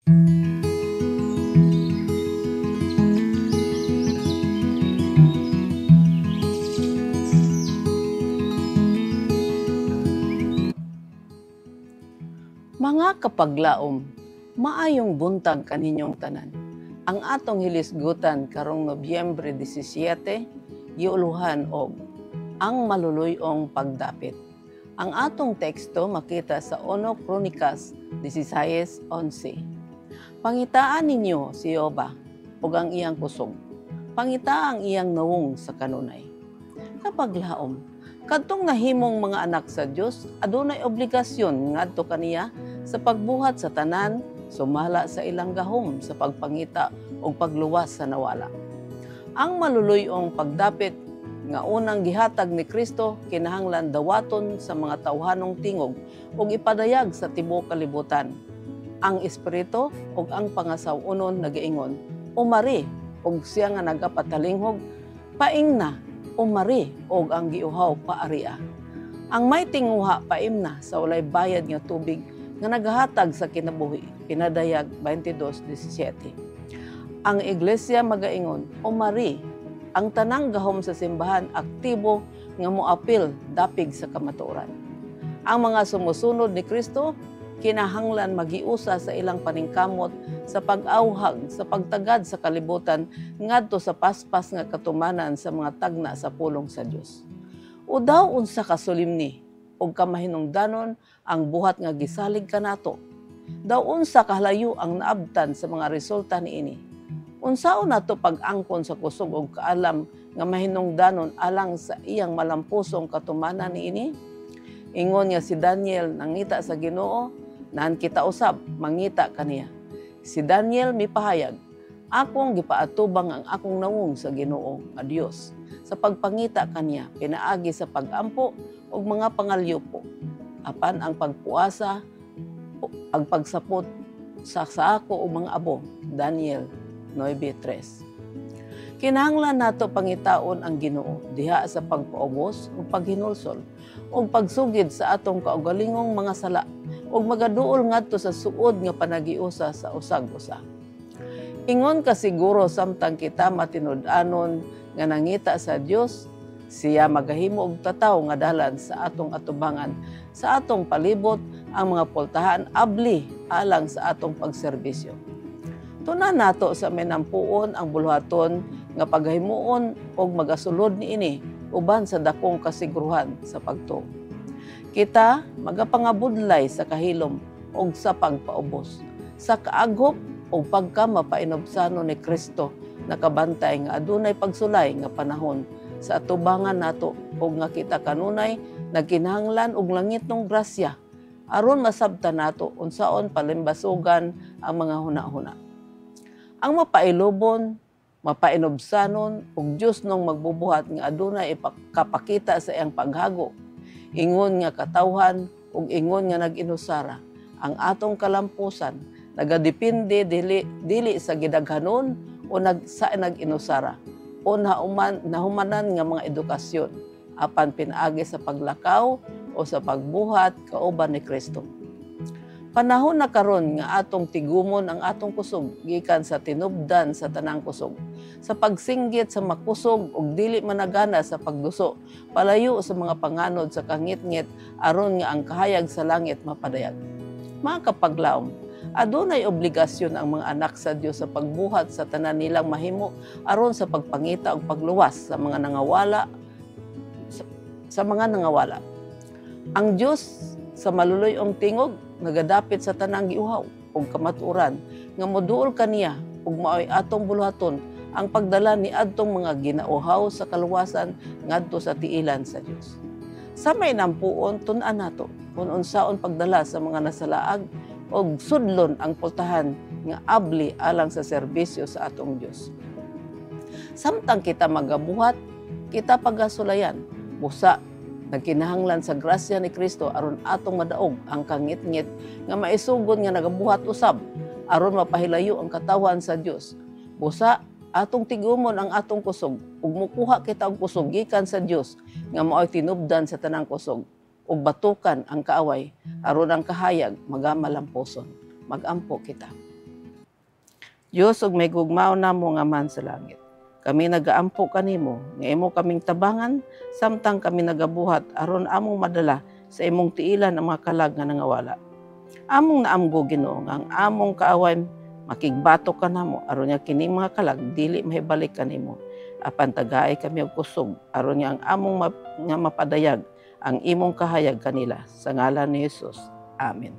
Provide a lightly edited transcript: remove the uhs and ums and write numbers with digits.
Mga kapaglaom, maayong buntag kaninyong tanan. Ang atong hilisgutan karong Nobyembre 17, giuluhan og ang maluluyong pagdapit. Ang atong teksto makita sa 1 Kronikas 16:11. Pangitaan ninyo si Jehova ug ang iyang kusog. Pangita ang iyang nawong sa kanunay. Kapaglaom, kadtong nahimong mga anak sa Dios, adunay obligasyon ngadto kaniya sa pagbuhat sa tanan, sumala sa ilang gahom sa pagpangita o pagluwas sa nawala. Ang maluluyong pagdapit nga unang gihatag ni Kristo kinahanglan dawaton sa mga tawhanong tingog ug ipadayag sa tibuok kalibutan. Ang espiritu ug ang pangasaw-unon nagaingon, umari ug siya nga nagapatalingog, paingna, umari ug ang giuhaw paaria. Ang may tinguha paimna sa walay bayad nga tubig nga nagahatag sa kinabuhi, pinadayag 22:17. Ang iglesia magaingon, umari, ang tanang gahom sa simbahan aktibo nga moapil dapig sa kamatuoran. Ang mga sumusunod ni Kristo kinahanglan magiusa sa ilang paningkamot sa pag-awhag, sa pagtagad sa kalibutan ngadto sa paspas nga katumanan sa mga tagna sa pulong sa Dios. O daw unsa ka solimni ug kamahinungdanon ang buhat nga gisalig kanato. Daw unsa kahalayo ang naabtan sa mga resulta niini. Unsaon nato pag-angkon sa kusog ug kaalam nga mahinungdanon alang sa iyang malampusong katumanan niini? Ingon nga si Daniel nangita sa Ginoo, naan kita usab mangita kaniya. Si Daniel mipahayag, akong gipaatubang ang akong nawong sa Ginoo nga Dios. Sa pagpangita kaniya, pinaagi sa pagampo ug mga pangalyupo. Apan ang pagpuasa, ang pagsapot sa ako o mga abo, Daniel 9:3. Kinahanglan nato pangitaon ang Ginoo diha sa pagpaubos ug paghinulsol ug pagsugid sa atong kaugalingong mga sala ug magaduol ngadto sa suod nga panagiusa sa usag-usa. Ingon ka siguro samtang kita matinud-anon nga nangita sa Dios, siya magahimo og tataw nga dalan sa atong atubangan, sa atong palibot ang mga pultahan abli alang sa atong pagserbisyo. Tunan nato sa menampuon ang buluhaton nga paghimuon og magasulod niini uban sa dakong kasiguruhan sa pagtuo. Kita magapangabudlay sa kahilom ug sa pagpaubos, sa kaaghop ug pagkamapainobsano ni Kristo nakabantay nga adunay pagsulay nga panahon sa atubangan nato ug nga kita kanunay nagkinahanglan og langitnong grasya aron masabtan nato unsaon palimbasugan ang mga hunahuna. Ang mapailubon, mapainobsanon ug Dios nung magbubuhat nga adunay ipakapakita sa iyang paghago, ingon nga katawhan ug ingon nga nag-inusara. Ang atong kalampusan nagadepende dili sa gidaghanon o nag-inusara o nahumanan nga mga edukasyon apan pinaagi sa paglakaw o sa pagbuhat kauban ni Kristo. Panahon na karon nga atong tigumon ang atong kusog gikan sa tinubdan sa tanang kusog, sa pagsinggit sa makusog ug dili managana sa pagduso, palayo sa mga panganod sa kangit-ngit aron nga ang kahayag sa langit mapadayag. Mga kapaglaom, adunay obligasyon ang mga anak sa Dios sa pagbuhat sa tanan nilang mahimo aron sa pagpangita ug pagluwas sa mga nangawala Ang Dios sa maluluyong tingog nagadapit sa tanang giuhaw ug kamatuoran nga moduol kaniya ug maoy atong buluhaton ang pagdala ni adtong mga ginauhaw sa kaluwasan ngadto sa tiilan sa Dios. Sa may nampuon tun-an nato kung unsaon pagdala sa mga nasalaag ug sudlon ang pultahan nga abli alang sa serbisyo sa atong Dios. Samtang kita magabuhat, kita pagasulayan busa nagkinahanglan sa grasya ni Kristo aron atong madaog ang kangit-ngit nga maisugod nga nagabuhat usab aron mapahilayo ang katawan sa Dios. Busa atong tigumon ang atong kusog ug mukuha kita og kusog gikan sa Dios nga maoy tinubdan sa tanang kusog ug batukan ang kaaway aron ang kahayag magamalamposon. Magampo kita. Diyos ug may gugmao namo nga man sa langit. Kami nagaampo kanimo, nga imo kaming tabangan, samtang kami nagabuhat aron among madala sa imong tiilan ang mga kalag nga nangawala. Among naamgo Ginoo nga ang among kaaway makigbatok ka namo aron nga kining mga kalag dili mahibalik kanimo. Apan tagaay kami og kusog aron nga ang among nga mapadayag ang imong kahayag kanila sa ngalan ni Hesus. Amen.